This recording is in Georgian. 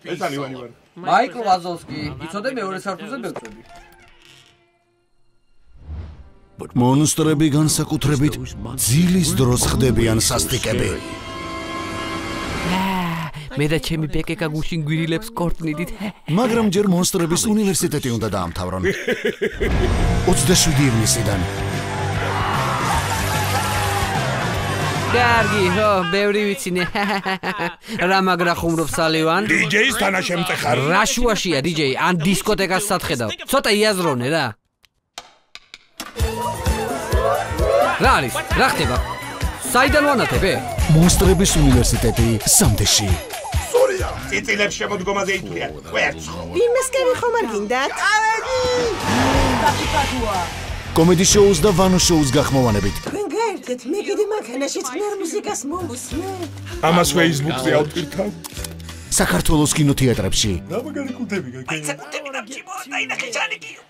ეს არის ივანი ვარ. მაიკლ ვაზოვსკი, იცოდე მეორე სართულზე ბეწვები. მონსტრები განსაკუთრებით ძილის დროს ხდებიან სასტიკები. მე და ჩემი ბეკეკა გუშინ გვირილებს კორტნიდით. მაგრამ ჯერ მონსტრების უნივერსიტეტი უნდა დაამთავრონ. 27 ივნისიდან. კარგი, ხო, ბევრი ვიცინე. რა მაგრა ხუმრობს სალივან? DJ-ის თანაშემწე ხარ. რა შუაშია DJ, ან დისკოტეკას სათხედავ. ცოტა იაზრონე რა. რა არის? რა ხდება? საიდან ვანათებე? მონსტრების უნივერსიტეტი სამდეში. სურია. წიწილებს შემოდგომაზე ითვლიან. ვერცხო. ვინმესკები ხომ არ გინდათ? კომედი შოუს და ვანო შოუს გახმოვანებით. თქვენ გაერთეთ, მე კიდე მანქანაში წნარ მუსიკას მომუსმე. ამას Facebook-ზე ავტვირთავ. საქართველოს კინოთეატრებში. რა მაგარი კუთები გაკეთე. აიცა კუთები და მჭიბო, დაინახე ჯანიკიო.